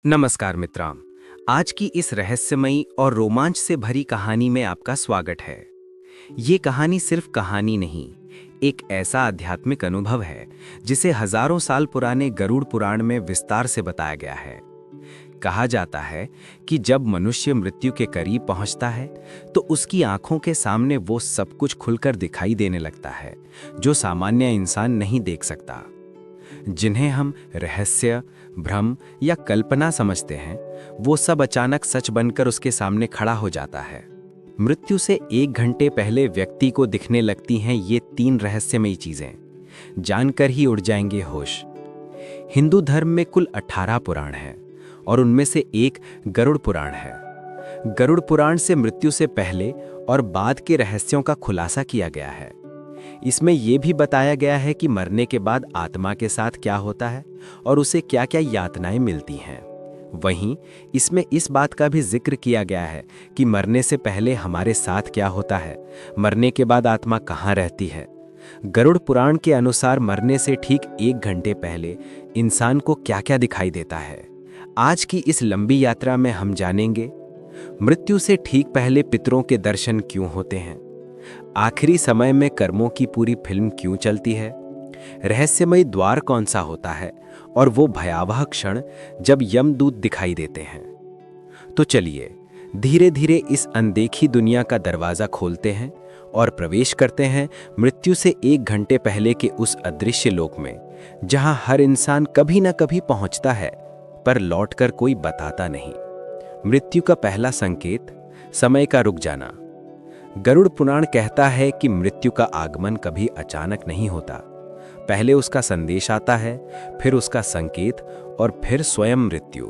नमस्कार मित्रों। आज की इस रहस्यमयी और रोमांच से भरी कहानी में आपका स्वागत है। ये कहानी सिर्फ कहानी नहीं, एक ऐसा आध्यात्मिक अनुभव है जिसे हजारों साल पुराने गरुड़ पुराण में विस्तार से बताया गया है। कहा जाता है कि जब मनुष्य मृत्यु के करीब पहुंचता है तो उसकी आंखों के सामने वो सब कुछ खुलकर दिखाई देने लगता है जो सामान्य इंसान नहीं देख सकता। जिन्हें हम रहस्य, भ्रम या कल्पना समझते हैं, वो सब अचानक सच बनकर उसके सामने खड़ा हो जाता है। मृत्यु से 1 घंटे पहले व्यक्ति को दिखने लगती हैं ये 3 रहस्यमयी चीजें, जानकर ही उड़ जाएंगे होश। हिंदू धर्म में कुल 18 पुराण हैं और उनमें से एक गरुड़ पुराण है। गरुड़ पुराण से मृत्यु से पहले और बाद के रहस्यों का खुलासा किया गया है। इसमें यह भी बताया गया है कि मरने के बाद आत्मा के साथ क्या होता है और उसे क्या-क्या यातनाएं मिलती हैं। वहीं इसमें इस बात का भी जिक्र किया गया है कि मरने से पहले हमारे साथ क्या होता है, मरने के बाद आत्मा कहाँ रहती है। गरुड़ पुराण के अनुसार मरने से ठीक 1 घंटे पहले इंसान को क्या-क्या दिखाई देता है। आज की इस लंबी यात्रा में हम जानेंगे मृत्यु से ठीक पहले पितरों के दर्शन क्यों होते हैं, आखिरी समय में कर्मों की पूरी फिल्म क्यों चलती है, रहस्यमय द्वार कौन सा होता है और वो भयावह क्षण जब यमदूत दिखाई देते हैं। तो चलिए धीरे धीरे इस अनदेखी दुनिया का दरवाजा खोलते हैं और प्रवेश करते हैं मृत्यु से 1 घंटे पहले के उस अदृश्य लोक में, जहां हर इंसान कभी न कभी पहुंचता है पर लौटकर कोई बताता नहीं। मृत्यु का पहला संकेत, समय का रुक जाना। गरुड़ पुराण कहता है कि मृत्यु का आगमन कभी अचानक नहीं होता। पहले उसका संदेश आता है, फिर उसका संकेत और फिर स्वयं मृत्यु।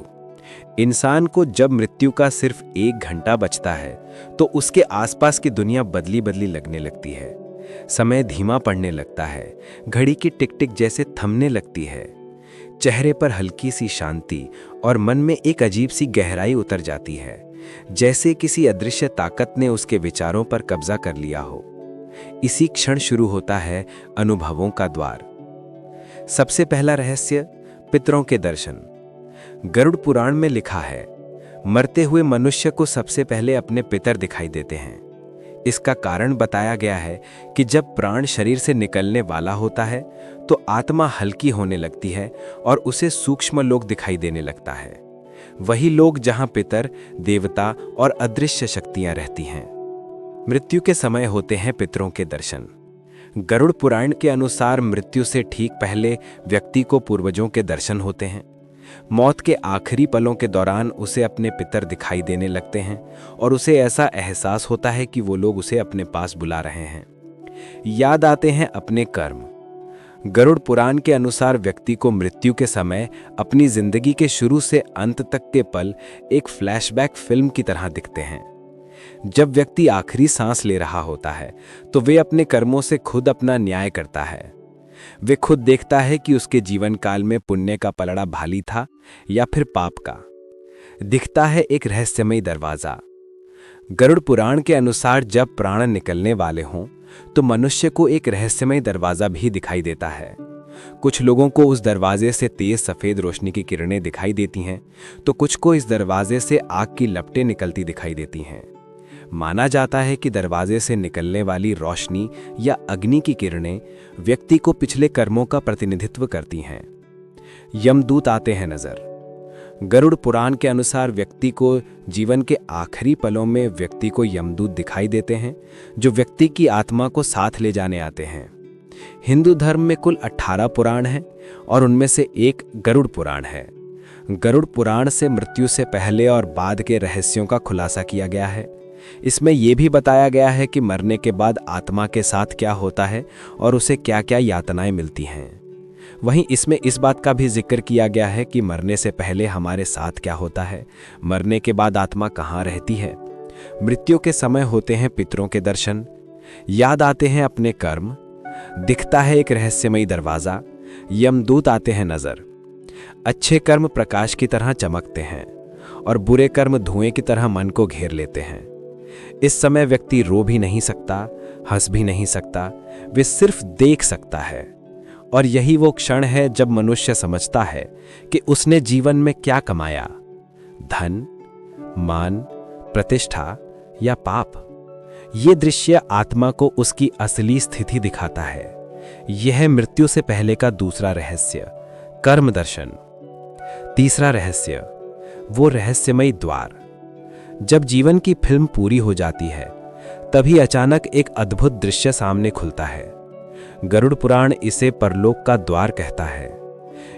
इंसान को जब मृत्यु का सिर्फ 1 घंटा बचता है तो उसके आसपास की दुनिया बदली बदली लगने लगती है। समय धीमा पड़ने लगता है, घड़ी की टिक टिक जैसे थमने लगती है। चेहरे पर हल्की सी शांति और मन में एक अजीब सी गहराई उतर जाती है, जैसे किसी अदृश्य ताकत ने उसके विचारों पर कब्जा कर लिया हो। इसी क्षण शुरू होता है अनुभवों का द्वार। सबसे पहला रहस्य, पितरों के दर्शन। गरुड़ पुराण में लिखा है, मरते हुए मनुष्य को सबसे पहले अपने पितर दिखाई देते हैं। इसका कारण बताया गया है कि जब प्राण शरीर से निकलने वाला होता है तो आत्मा हल्की होने लगती है और उसे सूक्ष्म लोक दिखाई देने लगता है। वही लोग जहां पितर, देवता और अदृश्य शक्तियां रहती हैं। मृत्यु के समय होते हैं पितरों के दर्शन। गरुड़ पुराण के अनुसार मृत्यु से ठीक पहले व्यक्ति को पूर्वजों के दर्शन होते हैं। मौत के आखिरी पलों के दौरान उसे अपने पितर दिखाई देने लगते हैं और उसे ऐसा एहसास होता है कि वो लोग उसे अपने पास बुला रहे हैं। याद आते हैं अपने कर्म। गरुड़ पुराण के अनुसार व्यक्ति को मृत्यु के समय अपनी जिंदगी के शुरू से अंत तक के पल एक फ्लैशबैक फिल्म की तरह दिखते हैं। जब व्यक्ति आखिरी सांस ले रहा होता है तो वे अपने कर्मों से खुद अपना न्याय करता है। वे खुद देखता है कि उसके जीवन काल में पुण्य का पलड़ा भारी था या फिर पाप का। दिखता है एक रहस्यमय दरवाजा। गरुड़ पुराण के अनुसार जब प्राण निकलने वाले हों तो मनुष्य को एक रहस्यमय दरवाजा भी दिखाई देता है। कुछ लोगों को उस दरवाजे से तेज सफेद रोशनी की किरणें दिखाई देती हैं तो कुछ को इस दरवाजे से आग की लपटें निकलती दिखाई देती हैं। माना जाता है कि दरवाजे से निकलने वाली रोशनी या अग्नि की किरणें व्यक्ति को पिछले कर्मों का प्रतिनिधित्व करती हैं। यमदूत आते हैं नजर। गरुड़ पुराण के अनुसार व्यक्ति को जीवन के आखिरी पलों में व्यक्ति को यमदूत दिखाई देते हैं, जो व्यक्ति की आत्मा को साथ ले जाने आते हैं। हिंदू धर्म में कुल 18 पुराण हैं और उनमें से एक गरुड़ पुराण है। गरुड़ पुराण से मृत्यु से पहले और बाद के रहस्यों का खुलासा किया गया है। इसमें यह भी बताया गया है कि मरने के बाद आत्मा के साथ क्या होता है और उसे क्या-क्या यातनाएं मिलती हैं। वहीं इसमें इस बात का भी जिक्र किया गया है कि मरने से पहले हमारे साथ क्या होता है, मरने के बाद आत्मा कहाँ रहती है। मृत्यु के समय होते हैं पितरों के दर्शन। याद आते हैं अपने कर्म। दिखता है एक रहस्यमयी दरवाजा। यमदूत आते हैं नजर। अच्छे कर्म प्रकाश की तरह चमकते हैं और बुरे कर्म धुएं की तरह मन को घेर लेते हैं। इस समय व्यक्ति रो भी नहीं सकता, हंस भी नहीं सकता, वे सिर्फ देख सकता है। और यही वो क्षण है जब मनुष्य समझता है कि उसने जीवन में क्या कमाया, धन, मान, प्रतिष्ठा या पाप। ये दृश्य आत्मा को उसकी असली स्थिति दिखाता है। यह मृत्यु से पहले का दूसरा रहस्य, कर्म दर्शन। तीसरा रहस्य, वो रहस्यमयी द्वार। जब जीवन की फिल्म पूरी हो जाती है, तभी अचानक एक अद्भुत दृश्य सामने खुलता है। गरुड़ पुराण इसे परलोक का द्वार कहता है।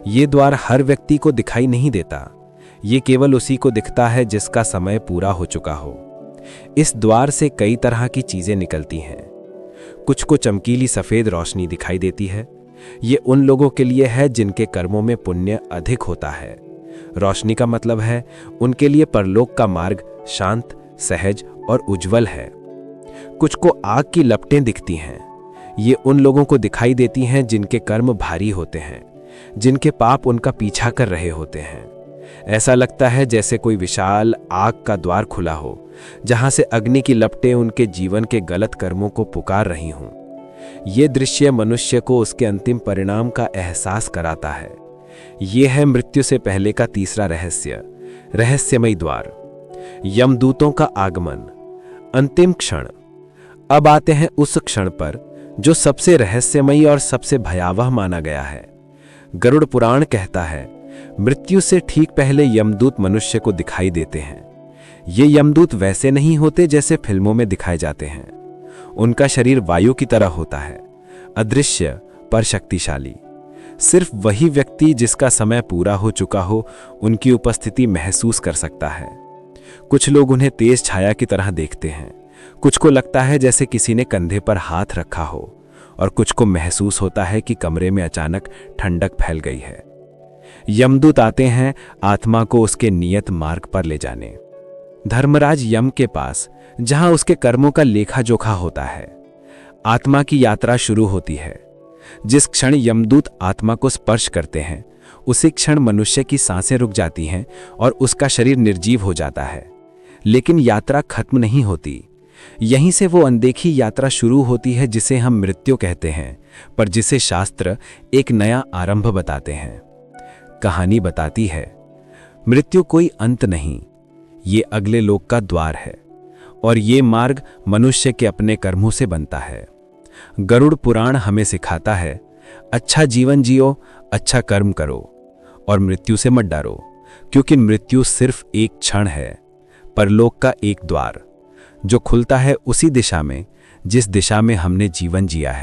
ये द्वार हर व्यक्ति को दिखाई नहीं देता, ये केवल उसी को दिखता है जिसका समय पूरा हो चुका हो। इस द्वार से कई तरह की चीजें निकलती हैं। कुछ को चमकीली सफेद रोशनी दिखाई देती है। ये उन लोगों के लिए है जिनके कर्मों में पुण्य अधिक होता है। रोशनी का मतलब है उनके लिए परलोक का मार्ग शांत, सहज और उज्जवल है। कुछ को आग की लपटें दिखती हैं। ये उन लोगों को दिखाई देती हैं जिनके कर्म भारी होते हैं, जिनके पाप उनका पीछा कर रहे होते हैं। ऐसा लगता है जैसे कोई विशाल आग का द्वार खुला हो, जहां से अग्नि की लपटें उनके जीवन के गलत कर्मों को पुकार रही हों। ये दृश्य मनुष्य को उसके अंतिम परिणाम का एहसास कराता है। यह है मृत्यु से पहले का तीसरा रहस्य, रहस्यमयी द्वार। यमदूतों का आगमन, अंतिम क्षण। अब आते हैं उस क्षण पर जो सबसे रहस्यमयी और सबसे भयावह माना गया है। गरुड़ पुराण कहता है, मृत्यु से ठीक पहले यमदूत मनुष्य को दिखाई देते हैं। ये यमदूत वैसे नहीं होते जैसे फिल्मों में दिखाए जाते हैं। उनका शरीर वायु की तरह होता है, अदृश्य पर शक्तिशाली। सिर्फ वही व्यक्ति जिसका समय पूरा हो चुका हो, उनकी उपस्थिति महसूस कर सकता है। कुछ लोग उन्हें तेज छाया की तरह देखते हैं। कुछ को लगता है जैसे किसी ने कंधे पर हाथ रखा हो, और कुछ को महसूस होता है कि कमरे में अचानक ठंडक फैल गई है। यमदूत आते हैं आत्मा को उसके नियत मार्ग पर ले जाने। धर्मराज यम के पास, जहां उसके कर्मों का लेखा जोखा होता है। आत्मा की यात्रा शुरू होती है। जिस क्षण यमदूत आत्मा को स्पर्श करते हैं, उसी क्षण मनुष्य की सांसें रुक जाती हैं और उसका शरीर निर्जीव हो जाता है। लेकिन यात्रा खत्म नहीं होती। यहीं से वो अनदेखी यात्रा शुरू होती है जिसे हम मृत्यु कहते हैं, पर जिसे शास्त्र एक नया आरंभ बताते हैं। कहानी बताती है, मृत्यु कोई अंत नहीं, ये अगले लोक का द्वार है, और ये मार्ग मनुष्य के अपने कर्मों से बनता है। गरुड़ पुराण हमें सिखाता है, अच्छा जीवन जियो, अच्छा कर्म करो, और मृत्यु से मत डरो, क्योंकि मृत्यु सिर्फ एक क्षण है, परलोक का एक द्वार जो खुलता है उसी दिशा में जिस दिशा में हमने जीवन जिया है।